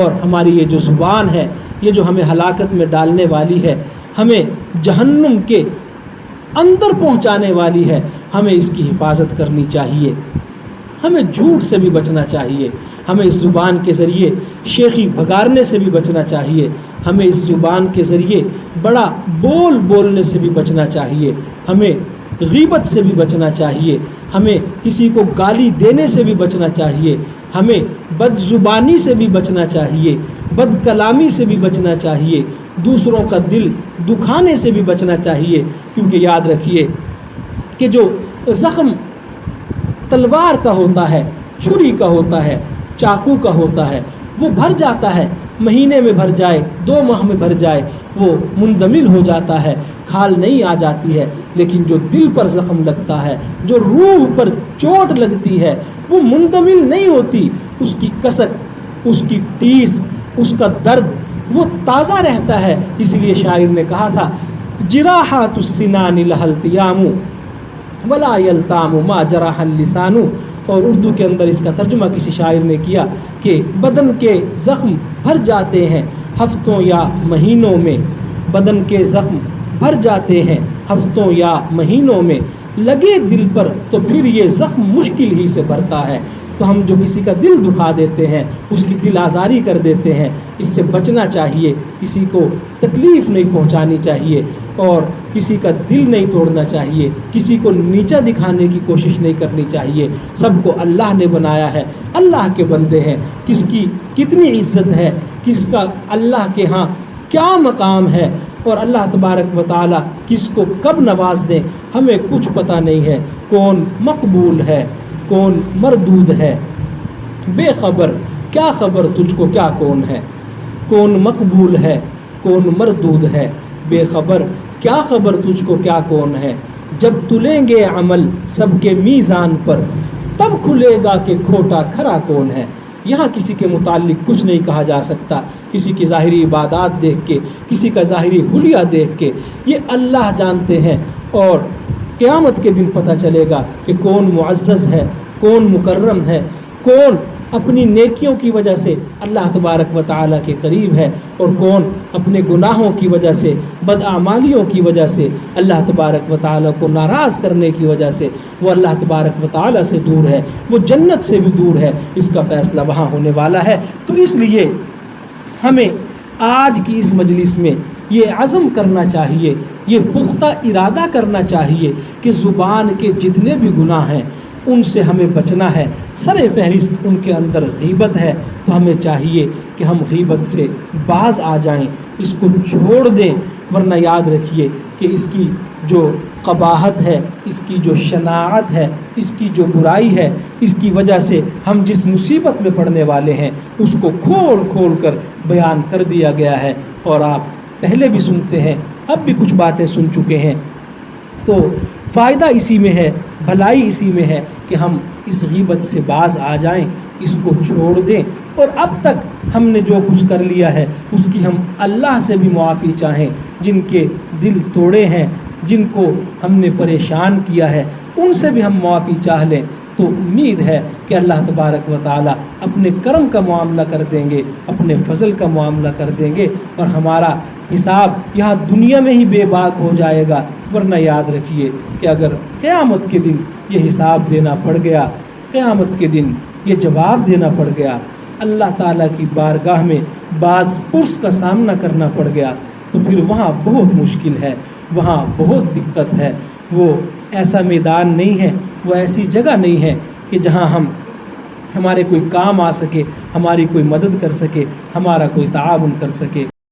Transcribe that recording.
اور ہماری یہ جو زبان ہے، یہ جو ہمیں ہلاکت میں ڈالنے والی ہے، ہمیں جہنم کے اندر پہنچانے والی ہے، ہمیں اس کی حفاظت کرنی چاہیے۔ ہمیں جھوٹ سے بھی بچنا چاہیے، ہمیں اس زبان کے ذریعے شیخی بگارنے سے بھی بچنا چاہیے، ہمیں اس زبان کے ذریعے بڑا بولنے سے بھی بچنا چاہیے، ہمیں غیبت سے بھی بچنا چاہیے، ہمیں کسی کو گالی دینے سے بھی بچنا چاہیے، ہمیں بد زبانی سے بھی بچنا چاہیے، بد کلامی سے بھی بچنا چاہیے، دوسروں کا دل دکھانے سے بھی بچنا چاہیے، کیونکہ یاد رکھیے کہ جو زخم تلوار کا ہوتا ہے، چھری کا ہوتا ہے، چاقو کا ہوتا ہے، وہ بھر جاتا ہے، مہینے میں بھر جائے، 2 ماہ میں بھر جائے، وہ مندمل ہو جاتا ہے، کھال نہیں آ جاتی ہے، لیکن جو دل پر زخم لگتا ہے، جو روح پر چوٹ لگتی ہے، وہ مندمل نہیں ہوتی، اس کی کسک، اس کی ٹیس، اس کا درد وہ تازہ رہتا ہے۔ اس لیے شاعر نے کہا تھا جراحات السنان لها التیام ولا یلتام ما جرح اللسان، اور اردو کے اندر اس کا ترجمہ کسی شاعر نے کیا کہ بدن کے زخم بھر جاتے ہیں ہفتوں یا مہینوں میں، بدن کے زخم بھر جاتے ہیں ہفتوں یا مہینوں میں، لگے دل پر تو پھر یہ زخم مشکل ہی سے بھرتا ہے۔ تو ہم جو کسی کا دل دکھا دیتے ہیں، اس کی دل آزاری کر دیتے ہیں، اس سے بچنا چاہیے، کسی کو تکلیف نہیں پہنچانی چاہیے، اور کسی کا دل نہیں توڑنا چاہیے، کسی کو نیچا دکھانے کی کوشش نہیں کرنی چاہیے۔ سب کو اللہ نے بنایا ہے، اللہ کے بندے ہیں، کس کی کتنی عزت ہے، کس کا اللہ کے ہاں کیا مقام ہے، اور اللہ تبارک و تعالی کس کو کب نواز دیں ہمیں کچھ پتہ نہیں ہے۔ کون مقبول ہے، کون مردود ہے، بے خبر کیا خبر تجھ کو کیا کون ہے، کون مقبول ہے، کون مردود ہے، بے خبر کیا خبر تجھ کو کیا کون ہے۔ جب تلیں گے عمل سب کے میزان پر، تب کھلے گا کہ کھوٹا کھرا کون ہے۔ یہاں کسی کے متعلق کچھ نہیں کہا جا سکتا، کسی کی ظاہری عبادات دیکھ کے، کسی کا ظاہری حلیہ دیکھ کے، یہ اللہ جانتے ہیں، اور قیامت کے دن پتہ چلے گا کہ کون معزز ہے، کون مکرم ہے، کون اپنی نیکیوں کی وجہ سے اللہ تبارک و تعالیٰ کے قریب ہے، اور کون اپنے گناہوں کی وجہ سے، بدعمالیوں کی وجہ سے، اللہ تبارک و تعالیٰ کو ناراض کرنے کی وجہ سے وہ اللہ تبارک و تعالیٰ سے دور ہے، وہ جنت سے بھی دور ہے۔ اس کا فیصلہ وہاں ہونے والا ہے۔ تو اس لیے ہمیں آج کی اس مجلس میں یہ عزم کرنا چاہیے، یہ پختہ ارادہ کرنا چاہیے کہ زبان کے جتنے بھی گناہ ہیں ان سے ہمیں بچنا ہے۔ سر فہرست ان کے اندر غیبت ہے، تو ہمیں چاہیے کہ ہم غیبت سے باز آ جائیں، اس کو چھوڑ دیں، ورنہ یاد رکھیے کہ اس کی جو قباحت ہے، اس کی جو شناعت ہے، اس کی جو برائی ہے، اس کی وجہ سے ہم جس مصیبت میں پڑنے والے ہیں اس کو کھول کھول کر بیان کر دیا گیا ہے، اور آپ پہلے بھی سنتے ہیں، اب بھی کچھ باتیں سن چکے ہیں۔ تو فائدہ اسی میں ہے، بھلائی اسی میں ہے کہ ہم اس غیبت سے باز آ جائیں، اس کو چھوڑ دیں، اور اب تک ہم نے جو کچھ کر لیا ہے اس کی ہم اللہ سے بھی معافی چاہیں۔ جن کے دل توڑے ہیں، جن کو ہم نے پریشان کیا ہے، ان سے بھی ہم معافی چاہ لیں، تو امید ہے کہ اللہ تبارک و تعالیٰ اپنے کرم کا معاملہ کر دیں گے، اپنے فضل کا معاملہ کر دیں گے، اور ہمارا حساب یہاں دنیا میں ہی بے باک ہو جائے گا۔ ورنہ یاد رکھیے کہ اگر قیامت کے دن یہ حساب دینا پڑ گیا، قیامت کے دن یہ جواب دینا پڑ گیا، اللہ تعالیٰ کی بارگاہ میں باز پرس کا سامنا کرنا پڑ گیا، تو پھر وہاں بہت مشکل ہے، وہاں بہت دقت ہے۔ وہ ایسا میدان نہیں ہے، وہ ایسی جگہ نہیں ہے کہ جہاں ہمارے کوئی کام آ سکے، ہماری کوئی مدد کر سکے، ہمارا کوئی تعاون کر سکے۔